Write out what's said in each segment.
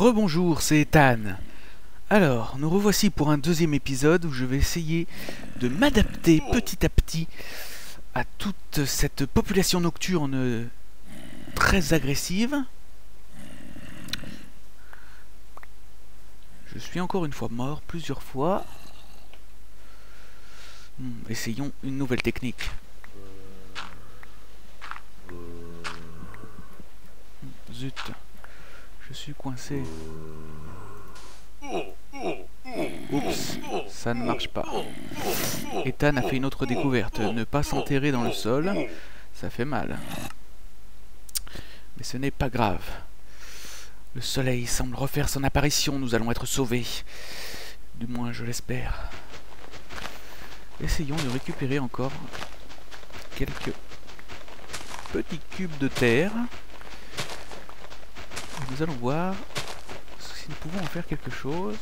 Rebonjour, c'est Ethan. Alors, nous revoici pour un deuxième épisode où je vais essayer de m'adapter petit à petit à toute cette population nocturne très agressive. Je suis encore une fois mort, plusieurs fois. Essayons une nouvelle technique. Zut, je suis coincé. Oups, ça ne marche pas. Ethan a fait une autre découverte. Ne pas s'enterrer dans le sol, ça fait mal. Mais ce n'est pas grave. Le soleil semble refaire son apparition, nous allons être sauvés. Du moins, je l'espère. Essayons de récupérer encore quelques petits cubes de terre. Et nous allons voir si nous pouvons en faire quelque chose.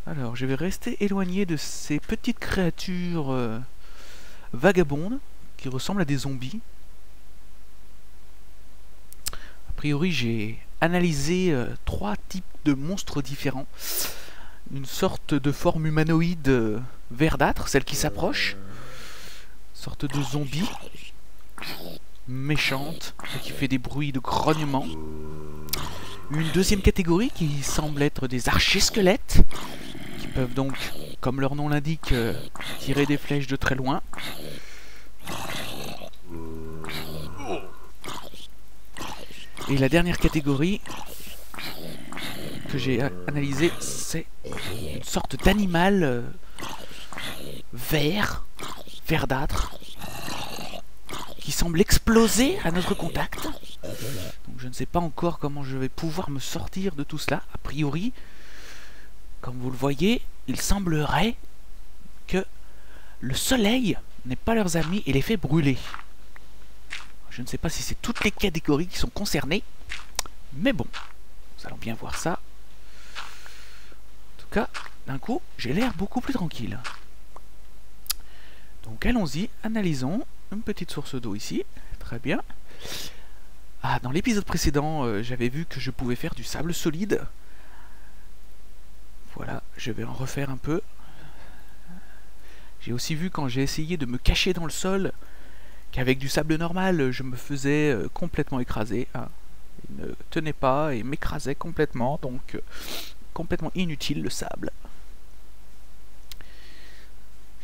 Alors, je vais rester éloigné de ces petites créatures vagabondes qui ressemblent à des zombies. A priori, j'ai analysé 3 types de monstres différents. Une sorte de forme humanoïde verdâtre, celle qui s'approche. Sorte de zombie méchante, qui fait des bruits de grognement. Une deuxième catégorie qui semble être des archers-squelettes, qui peuvent donc, comme leur nom l'indique, tirer des flèches de très loin. Et la dernière catégorie que j'ai analysée, c'est une sorte d'animal vert, verdâtre, qui semble exploser à notre contact. Donc je ne sais pas encore comment je vais pouvoir me sortir de tout cela. A priori, comme vous le voyez, il semblerait que le soleil n'est pas leurs amis et les fait brûler. Je ne sais pas si c'est toutes les catégories qui sont concernées, mais bon, nous allons bien voir ça. En tout cas, d'un coup, j'ai l'air beaucoup plus tranquille. Donc allons-y, analysons. Une petite source d'eau ici, très bien. Ah, dans l'épisode précédent, j'avais vu que je pouvais faire du sable solide. Voilà, je vais en refaire un peu. J'ai aussi vu quand j'ai essayé de me cacher dans le sol qu'avec du sable normal, je me faisais complètement écraser. Ah, il ne tenait pas et m'écrasait complètement, donc complètement inutile le sable.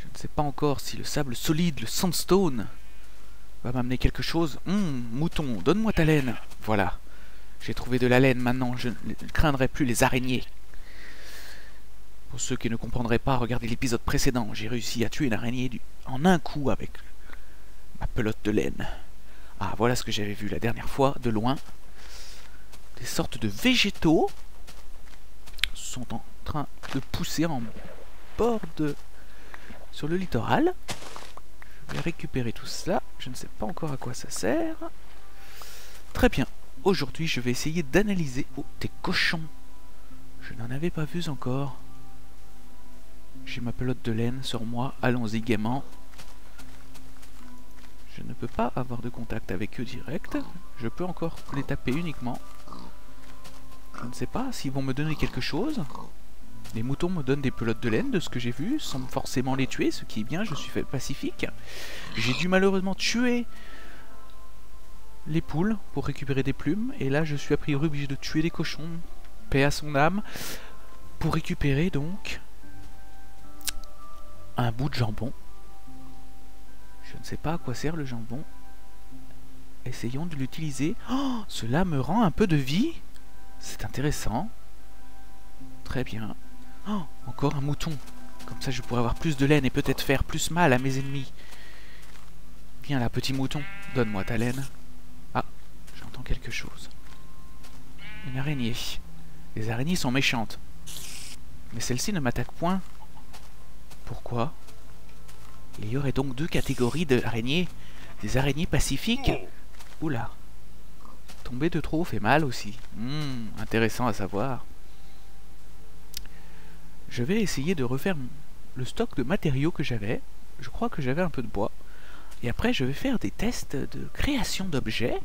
Je ne sais pas encore si le sable solide, le sandstone, va m'amener quelque chose. Mouton, donne-moi ta laine. Voilà, j'ai trouvé de la laine maintenant, je ne craindrai plus les araignées. Pour ceux qui ne comprendraient pas, regardez l'épisode précédent. J'ai réussi à tuer une araignée en un coup avec ma pelote de laine. Ah, voilà ce que j'avais vu la dernière fois, de loin. Des sortes de végétaux sont en train de pousser en bord de... sur le littoral. Je vais récupérer tout cela. Je ne sais pas encore à quoi ça sert. Très bien. Aujourd'hui, je vais essayer d'analyser... Oh, des cochons. Je n'en avais pas vu encore. J'ai ma pelote de laine sur moi. Allons-y gaiement. Je ne peux pas avoir de contact avec eux direct. Je peux encore les taper uniquement. Je ne sais pas s'ils vont me donner quelque chose. Les moutons me donnent des pelotes de laine de ce que j'ai vu, sans forcément les tuer, ce qui est bien, je suis fait pacifique. J'ai dû malheureusement tuer les poules pour récupérer des plumes, et là je suis a priori obligé de tuer des cochons, paix à son âme, pour récupérer donc un bout de jambon. Je ne sais pas à quoi sert le jambon. Essayons de l'utiliser. Oh, cela me rend un peu de vie. C'est intéressant. Très bien. Oh, encore un mouton. Comme ça je pourrais avoir plus de laine et peut-être faire plus mal à mes ennemis. Viens là, petit mouton. Donne-moi ta laine. Ah, j'entends quelque chose. Une araignée. Les araignées sont méchantes. Mais celle-ci ne m'attaque point. Pourquoi? Il y aurait donc 2 catégories d'araignées. Des araignées pacifiques. Oula. Tomber de trop fait mal aussi. Intéressant à savoir. Je vais essayer de refaire le stock de matériaux que j'avais. Je crois que j'avais un peu de bois. Et après, je vais faire des tests de création d'objets.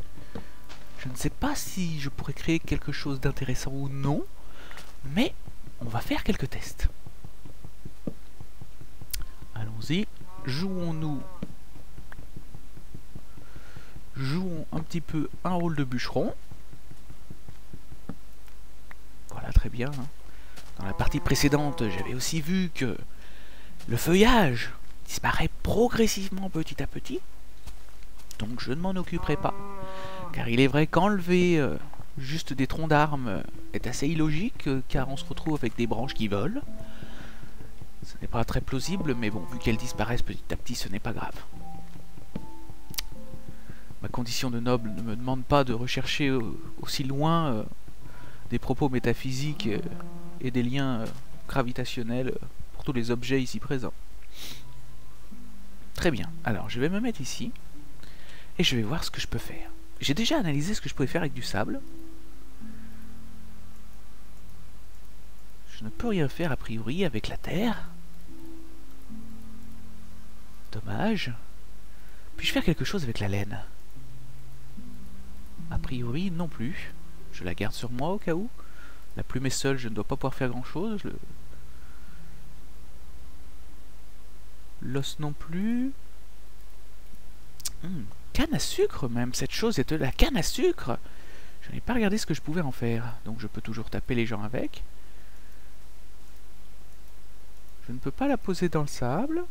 Je Je ne sais pas si je pourrais créer quelque chose d'intéressant ou non, mais on va faire quelques tests. Allons-y, jouons un petit peu un rôle de bûcheron. Voilà, très bien. Dans la partie précédente, j'avais aussi vu que le feuillage disparaît progressivement petit à petit. Donc je ne m'en occuperai pas. Car il est vrai qu'enlever juste des troncs d'arbres est assez illogique, car on se retrouve avec des branches qui volent. Ce n'est pas très plausible, mais bon, vu qu'elles disparaissent petit à petit, ce n'est pas grave. Ma condition de noble ne me demande pas de rechercher aussi loin des propos métaphysiques et des liens gravitationnels pour tous les objets ici présents. Très bien, alors je vais me mettre ici et je vais voir ce que je peux faire. J'ai déjà analysé ce que je pouvais faire avec du sable. Je ne peux rien faire a priori avec la terre. Dommage. Puis-je faire quelque chose avec la laine? A priori non plus. Je la garde sur moi au cas où. La plume est seule, je ne dois pas pouvoir faire grand chose. L'os non plus. Canne à sucre même, cette chose est de la canne à sucre. Je n'ai pas regardé ce que je pouvais en faire. Donc je peux toujours taper les gens avec. Je ne peux pas la poser dans le sable.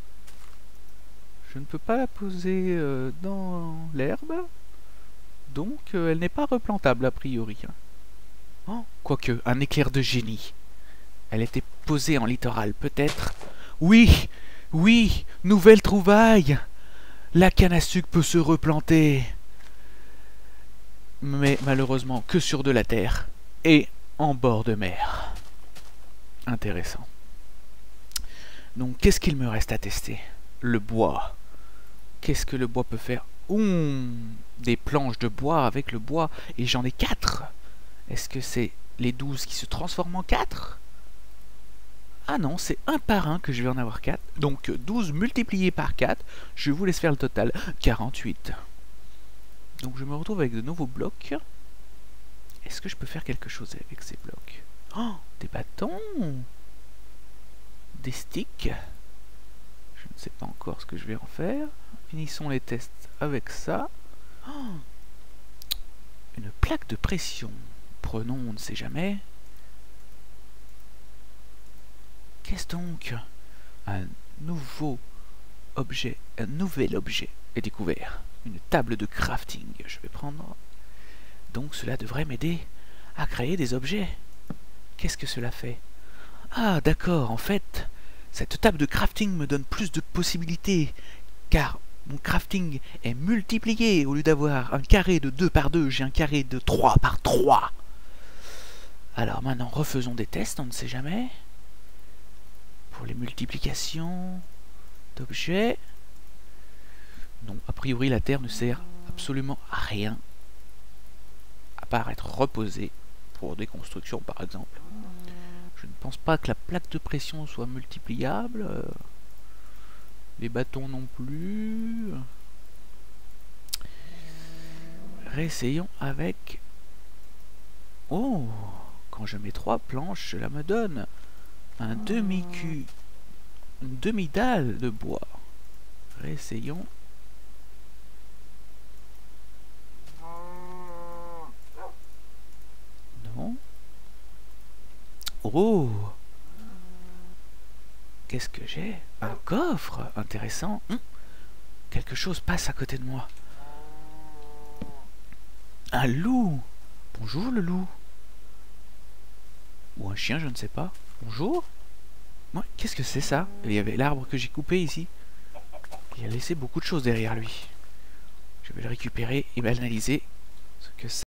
Je ne peux pas la poser dans l'herbe. Donc elle n'est pas replantable a priori. Oh, quoique, un éclair de génie. Elle était posée en littoral, peut-être. Oui, oui, nouvelle trouvaille. La canne à sucre peut se replanter. Mais malheureusement que sur de la terre et en bord de mer. Intéressant. Donc qu'est-ce qu'il me reste à tester? Le bois. Qu'est-ce que le bois peut faire? Des planches de bois avec le bois. Et j'en ai 4. Est-ce que c'est les 12 qui se transforment en 4? Ah non, c'est un par un que je vais en avoir 4. Donc 12 multiplié par 4, je vous laisse faire le total, 48. Donc je me retrouve avec de nouveaux blocs. Est-ce que je peux faire quelque chose avec ces blocs? Oh, des bâtons, des sticks. Je ne sais pas encore ce que je vais en faire. Finissons les tests avec ça. Oh, une plaque de pression. Prenons, on ne sait jamais. Qu'est-ce donc? Un nouvel objet est découvert. Une table de crafting. Je vais prendre. Donc cela devrait m'aider à créer des objets. Qu'est-ce que cela fait? Ah d'accord, en fait, cette table de crafting me donne plus de possibilités, car mon crafting est multiplié. Au lieu d'avoir un carré de 2 par 2, j'ai un carré de 3 par 3. Alors maintenant, refaisons des tests, on ne sait jamais. Pour les multiplications d'objets. Non, a priori la Terre ne sert absolument à rien. À part être reposée pour des constructions par exemple. Je ne pense pas que la plaque de pression soit multipliable. Les bâtons non plus. Réessayons avec... Oh! Quand je mets 3 planches, cela me donne un demi-cul, une demi-dalle de bois. Réessayons. Non. Oh! Qu'est-ce que j'ai? Un coffre! Intéressant. Quelque chose passe à côté de moi. Un loup! Bonjour le loup. Ou un chien, je ne sais pas. Bonjour. Ouais, qu'est-ce que c'est ça? Il y avait l'arbre que j'ai coupé ici. Il a laissé beaucoup de choses derrière lui. Je vais le récupérer et analyser ce que c'est.